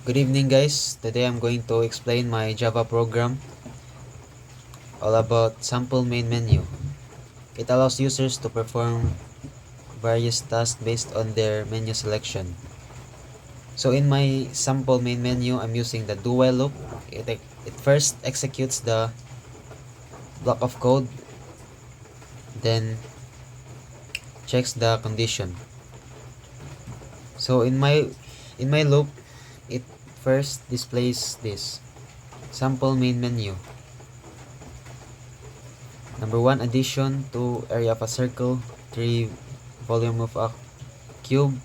Good evening guys. Today I'm going to explain my Java program all about sample main menu. It allows users to perform various tasks based on their menu selection. So in my sample main menu, I'm using the do while loop. It first executes the block of code, then checks the condition. So in my loop, it first displays this sample main menu. Number 1, addition. 2, area of a circle. 3, volume of a cube.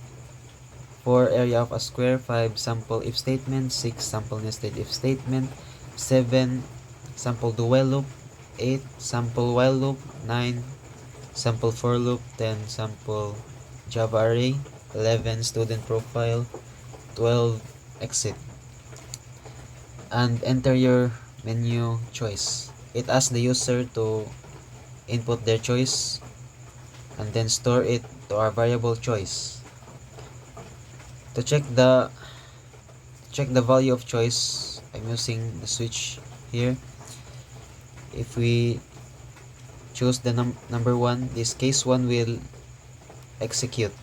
4, area of a square. 5, sample if statement. 6, sample nested if statement. 7, sample do while loop. 8, sample while loop. 9, sample for loop. 10, sample Java array. 11, student profile. 12, exit. And enter your menu choice. It asks the user to input their choice and then store it to our variable choice. To check the value of choice, I'm using the switch here. If we choose the number 1, this case 1 will execute.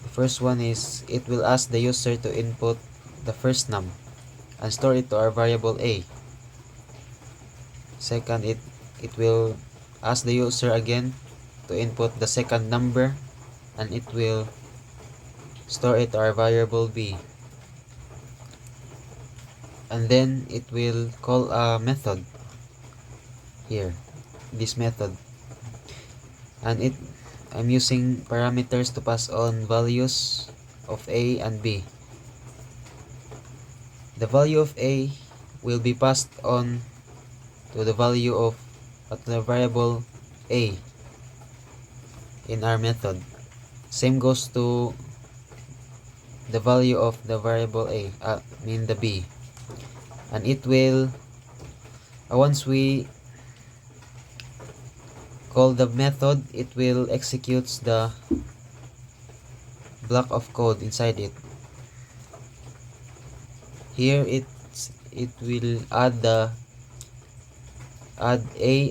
The first one is it will ask the user to input the first num and store it to our variable a. Second, it will ask the user again to input the second number and it will store it to our variable b. And then it will call a method here, this method, and I'm using parameters to pass on values of a and b. The value of a will be passed on to the value of the variable a in our method. Same goes to the value of the variable a, the b, and it will once we call the method, it will executes the block of code inside it. Here it will add a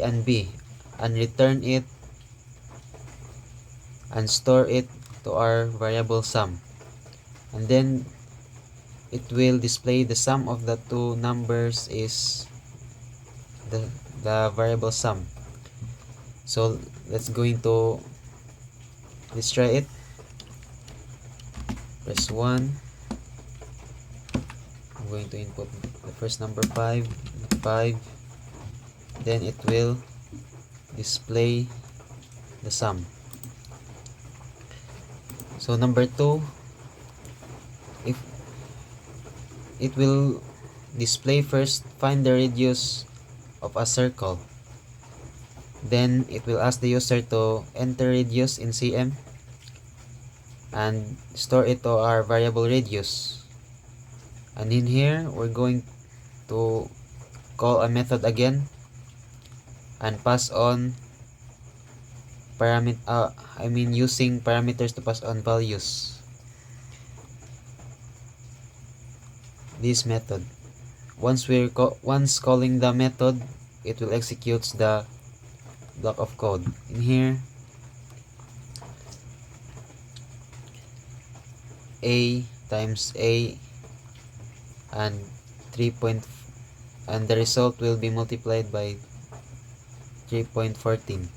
and b and return it and store it to our variable sum, and then it will display the sum of the two numbers is the variable sum. So let's try it. Press 1. I'm going to input the first number 5, then it will display the sum. So number 2, if it will display first, find the radius of a circle, then it will ask the user to enter radius in cm and store it to our variable radius. And in here we're going to call a method again and pass on using parameters to pass on values. This method, once calling the method, it will execute the block of code. In here, a times a and and the result will be multiplied by 3.14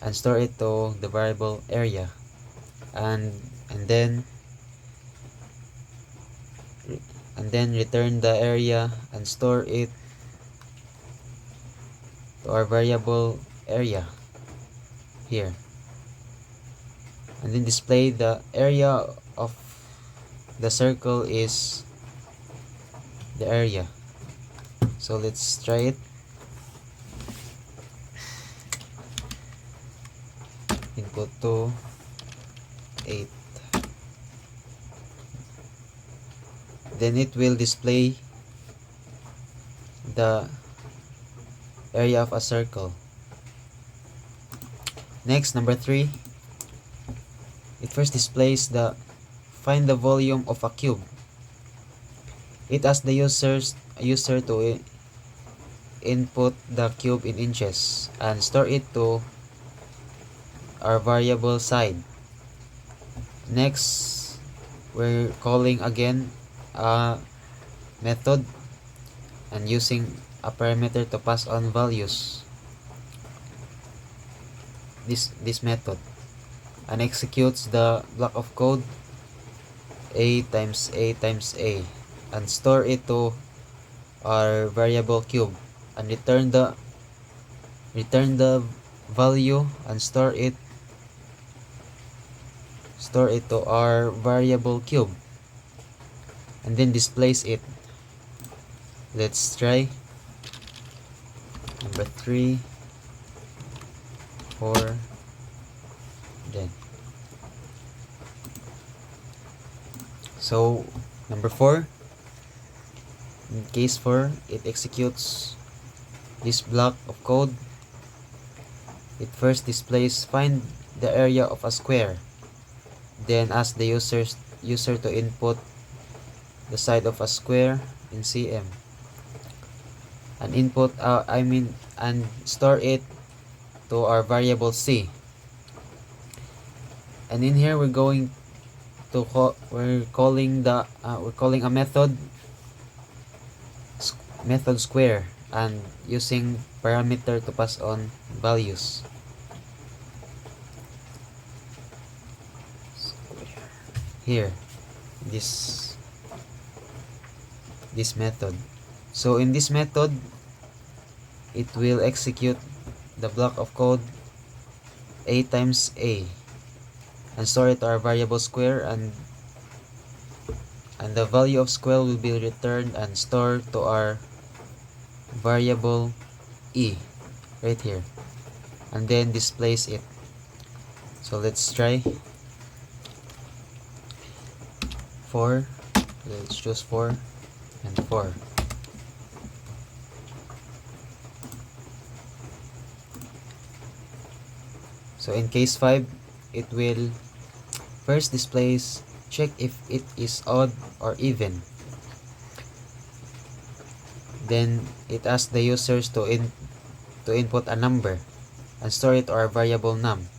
and store it to the variable area, and then return the area and store it to our variable area here, and then display the area of the circle is the area. So let's try it. Input to 8, then it will display the area of a circle. Next, number 3, it first displays the find the volume of a cube. It asks the user to input the cube in inches and store it to our variable side. Next, we're calling again a method and using a parameter to pass on values. This method and executes the block of code a times a times a and store it to our variable cube and return the value and store it to our variable cube and then displays it. Let's try number 3, 4, then so number 4, in case 4, it executes this block of code. It first displays find the area of a square, then asks the user to input the side of a square in cm and and store it to our variable c. And in here we're calling a method square and using parameter to pass on values. Here, this method. So in this method, it will execute the block of code a times a and store it to our variable square, and the value of square will be returned and stored to our variable e right here, and then displays it. So let's try 4. Let's choose 4 and 4. So in case 5, it will first displays check if it is odd or even. Then it asks the users to input a number and store it to our variable num.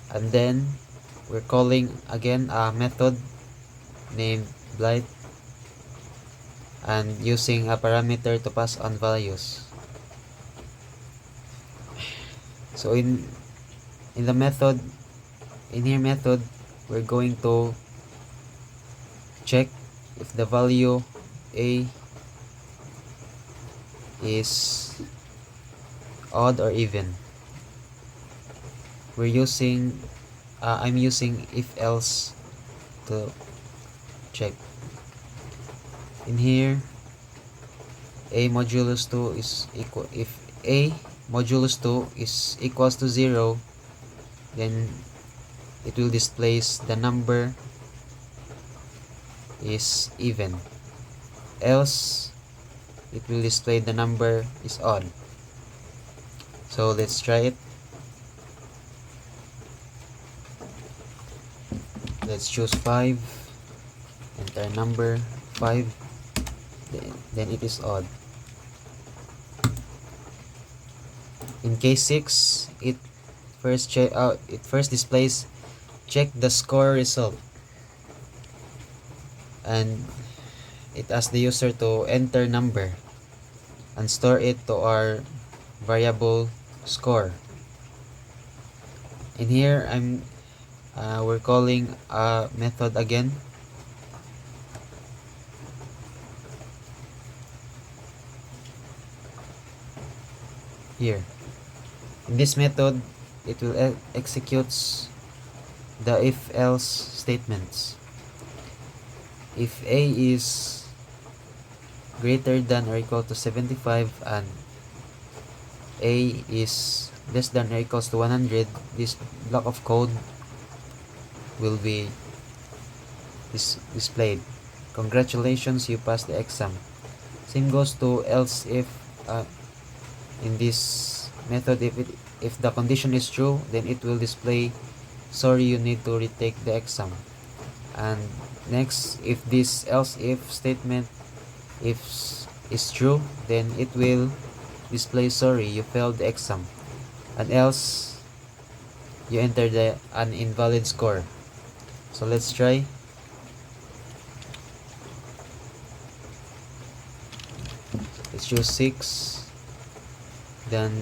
And then we're calling again a method named blight and using a parameter to pass on values. So in the method, we're going to check if the value a is odd or even. We're using I'm using if else to check. In here, a modulus 2 is equal, if a modulus 2 is equals to 0, then it will displays the number is even, else it will display the number is odd. So let's try it. Let's choose 5, enter number 5, then it is odd. In case 6, it first displays check the score result, and it asks the user to enter number and store it to our variable score. In here, we're calling a method again. Here, in this method, it will executes the if else statements. If a is greater than or equal to 75 and a is less than or equals to 100, this block of code will be displayed. Congratulations, you passed the exam. Same goes to else if in this method, if the condition is true, then it will display sorry, you need to retake the exam. And next, if this else if statement if is true, then it will display sorry you failed the exam, and else you enter an invalid score. So let's try. Let's choose 6, then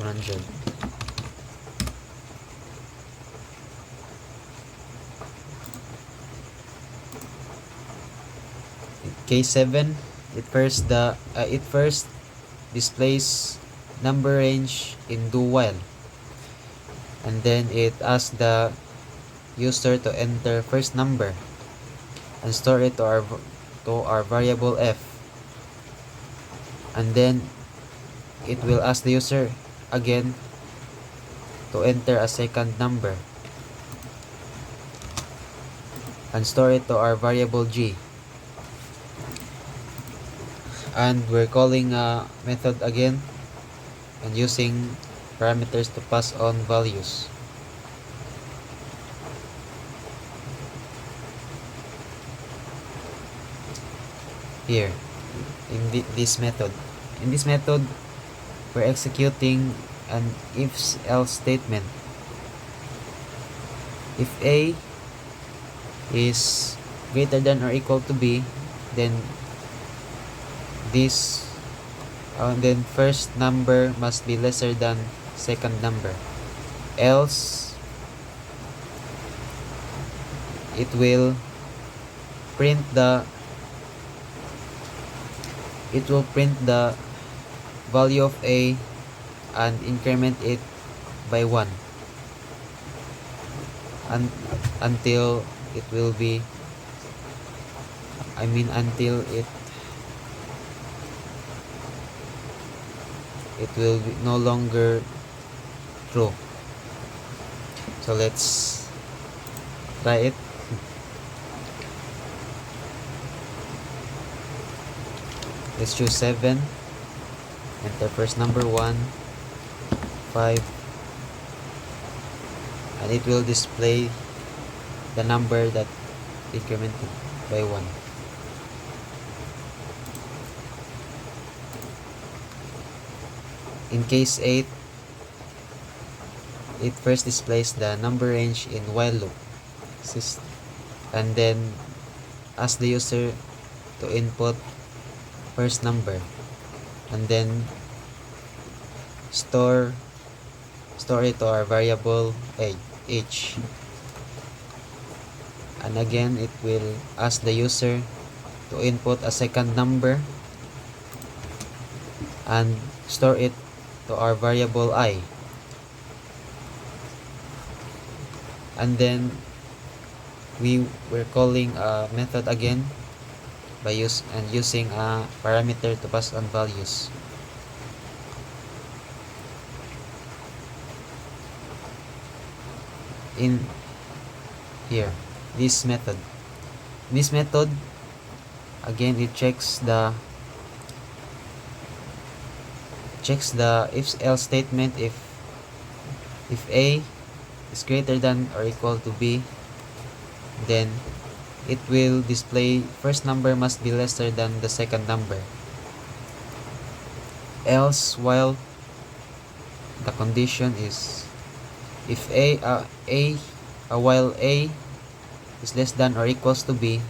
100. Case 7, it first displays number range in do while, and then it asks the user to enter first number and store it to our variable f, and then it will ask the user again to enter a second number and store it to our variable g. And we're calling a method again and using parameters to pass on values. Here in this method. In this method, we're executing an if-else statement. If A is greater than or equal to B, then then first number must be lesser than second number, else it will print the value of A and increment it by 1 until it will be until it will be no longer true. So let's try it. Let's choose 7, enter first number 1, 5, and it will display the number that incremented by 1. In case 8, it first displays the number range in while loop, and then ask the user to input first number, and then store it to our variable h, and again it will ask the user to input a second number and store it to our variable I, and then we're calling a method again by using a parameter to pass on values. In here, this method again, it checks the if-else statement. If A is greater than or equal to B, then it will display first number must be lesser than the second number, else while the condition is if while A is less than or equals to B,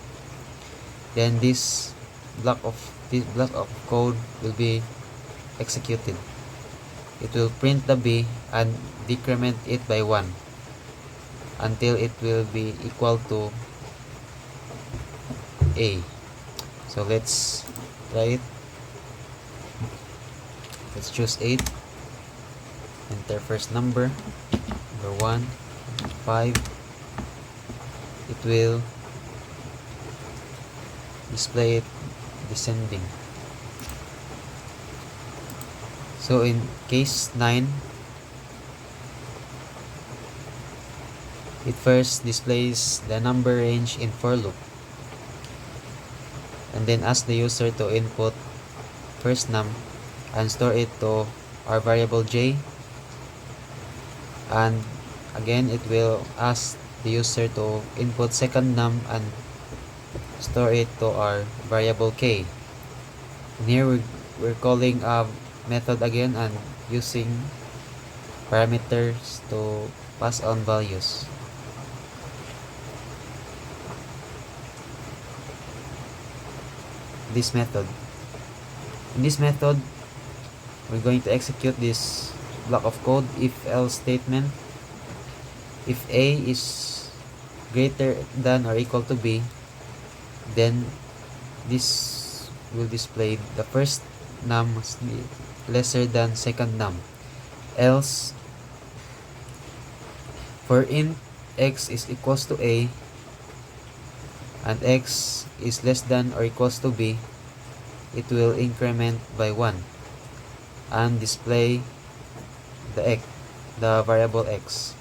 then this block of code will be executed. It will print the B and decrement it by 1 until it will be equal to A. So let's try it. Let's choose 8, enter first number 1, 5. It will display it descending. So in case 9, it first displays the number range in for loop, and then ask the user to input first num and store it to our variable j, and again it will ask the user to input second num and store it to our variable k. And here we're calling a method again and using parameters to pass on values. This method. In this method, we're going to execute this block of code if else statement. If A is greater than or equal to B, then this will display the first num must be lesser than second num. Else, for int x is equals to A and x is less than or equals to B, it will increment by 1 and display the variable x.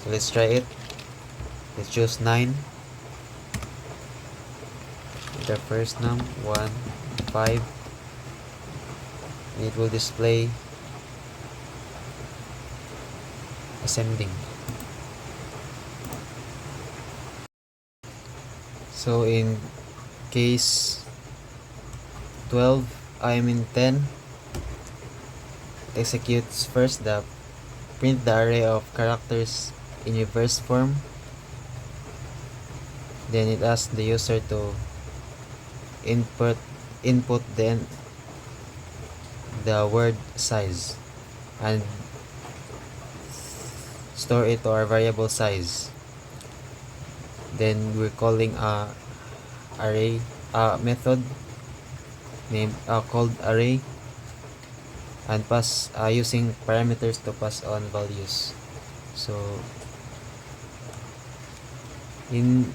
So let's try it. Let's choose 9. The first num 1, 5. And it will display ascending. So in case 12, I mean 10, it executes first the print the array of characters in reverse form. Then it asks the user to input the word size and store it to our variable size. Then we're calling a method named called array and pass using parameters to pass on values. So in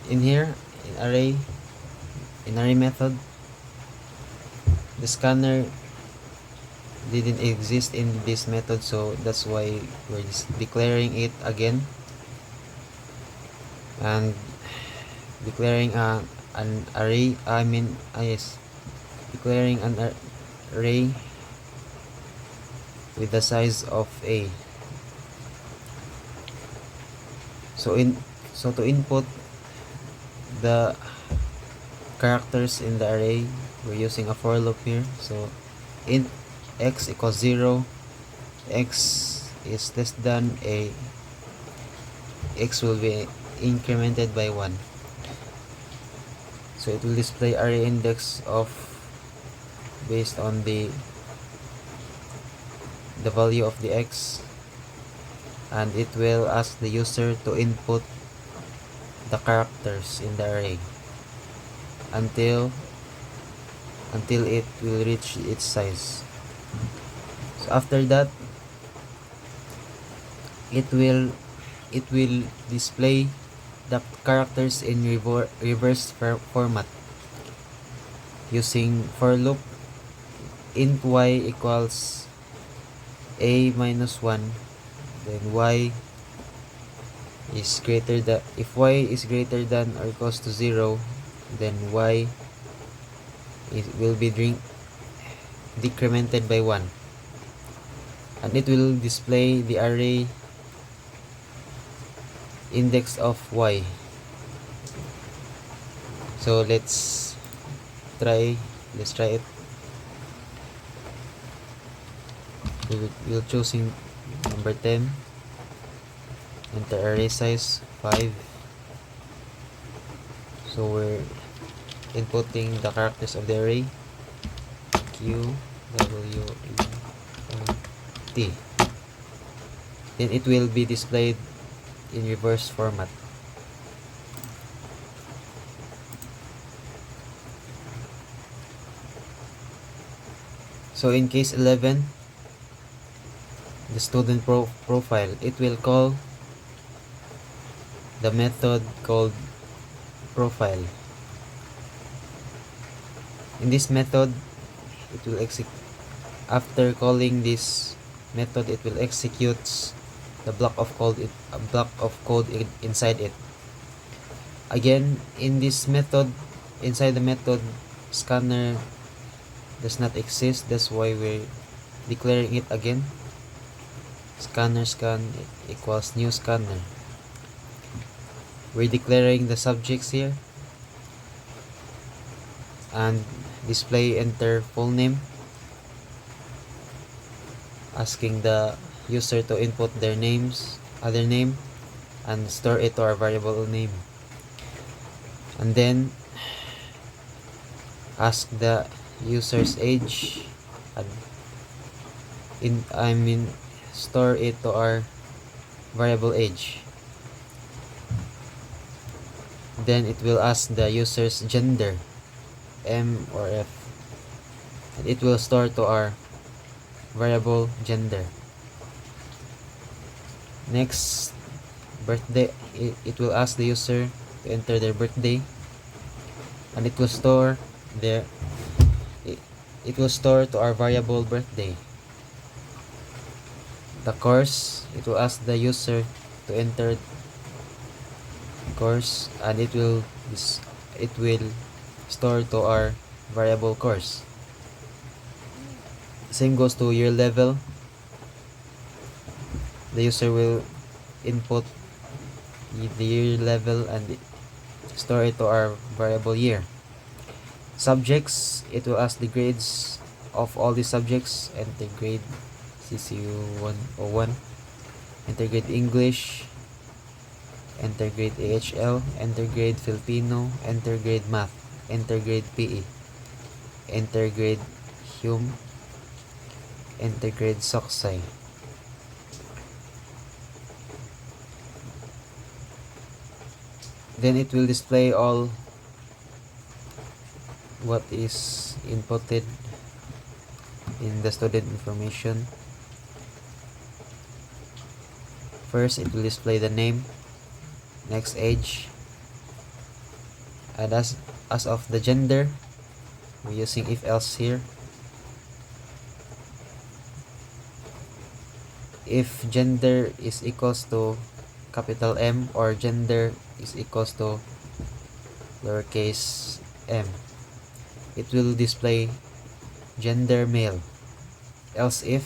here in array method, the scanner didn't exist in this method, so that's why we're just declaring it again and declaring an array. Declaring an array with the size of A. So to input the characters in the array, we're using a for loop here. So int x equals 0, x is less than A, x will be incremented by 1. So it will display array index of based on the value of the x, and it will ask the user to input the characters in the array until it will reach its size. So after that, it will display the characters in reverse format using for loop. Int y equals A minus 1, then y is greater than, if y is greater than or equals to 0, then y will be decremented by 1, and it will display the array index of y. So let's try it. We'll choosing number 10, enter array size 5. So we're inputting the characters of the array Q, W, E, T. Then it will be displayed in reverse format. So in case 11, the student profile, it will call the method called profile. In this method, it will after calling this method, it will execute the block of code inside it. Again, in this method, inside the method scanner does not exist, that's why we're declaring it again. Scanner scan equals new scanner. We're declaring the subjects here and display enter full name, asking the user to input their names, other name, and store it to our variable name. And then ask the user's age and store it to our variable age. Then it will ask the user's gender, M or F, and it will store to our variable gender. Next, birthday, it will ask the user to enter their birthday, and it will store it will store to our variable birthday. The course, it will ask the user to enter course, and it will store to our variable course. Same goes to year level. The user will input the year level and store it to our variable year. Subjects, it will ask the grades of all the subjects. Enter grade CCU 101, enter grade English, enter grade AHL, enter grade Filipino, enter grade Math, enter grade PE, enter grade Hume, enter grade Soksai. Then it will display all what is inputted in the student information. First, it will display the name, next age, and as of the gender, we're using if else here. If gender is equals to capital M or gender is equals to lowercase m, it will display gender male. Else if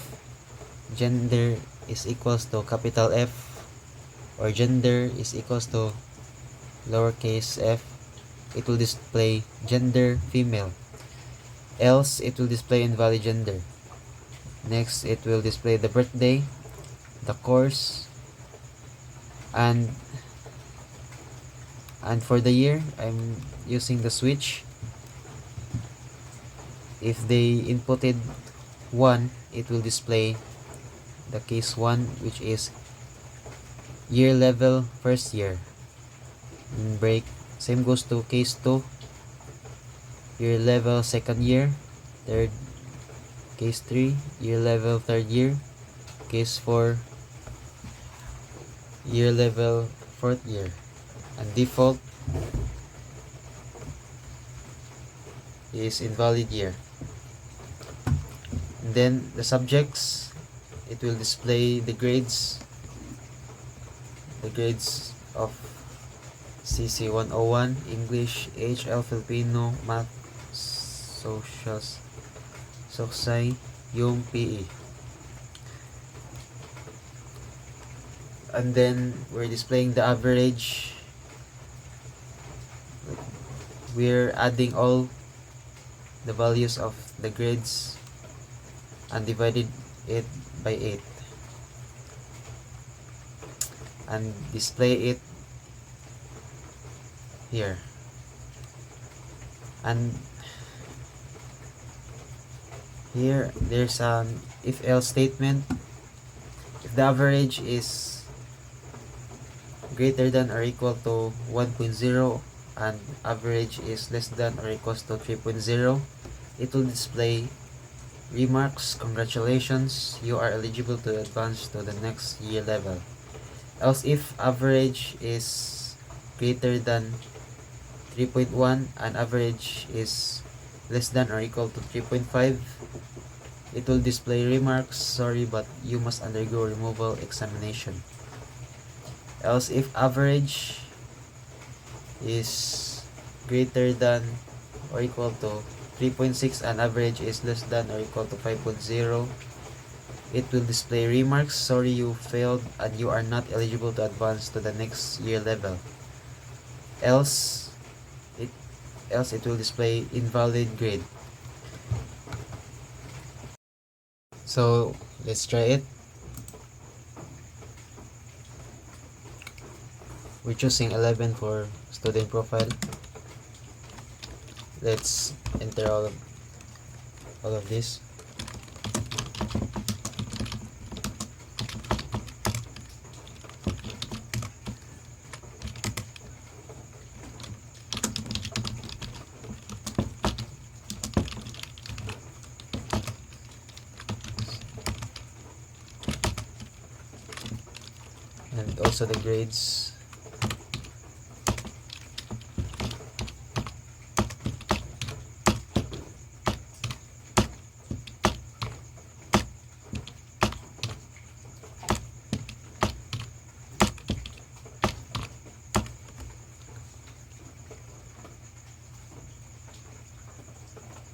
gender is equals to capital F or gender is equals to lowercase f, it will display gender female. Else it will display invalid gender. Next, it will display the birthday, the course, and for the year, I'm using the switch. If they inputted 1, it will display the case 1, which is year level first year. Break, same goes to case 2, year level second year. Third, case 3, year level third year. Case 4, year level fourth year. And default is invalid year. And then the subjects, it will display the grades of CC 101, English, HL, Filipino, Math, Socials, Soksai, yung PE. And then we're displaying the average. We're adding all the values of the grades and divided it by 8 and display it here. And here there's an if else statement. If the average is greater than or equal to 1.0 and average is less than or equals to 3.0, it will display remarks, congratulations, you are eligible to advance to the next year level. Else if average is greater than 3.1 and average is less than or equal to 3.5, it will display remarks, sorry but you must undergo removal examination. Else if average is greater than or equal to 3.6 and average is less than or equal to 5.0. It will display remarks, sorry you failed and you are not eligible to advance to the next year level. Else it will display invalid grade. So let's try it. We're choosing 11 for student profile. Let's enter all of this. And also the grades.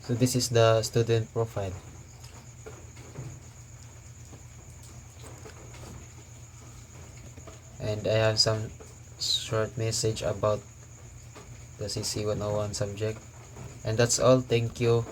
So this is the student profile. And I have some short message about the CC 101 subject. And that's all. Thank you.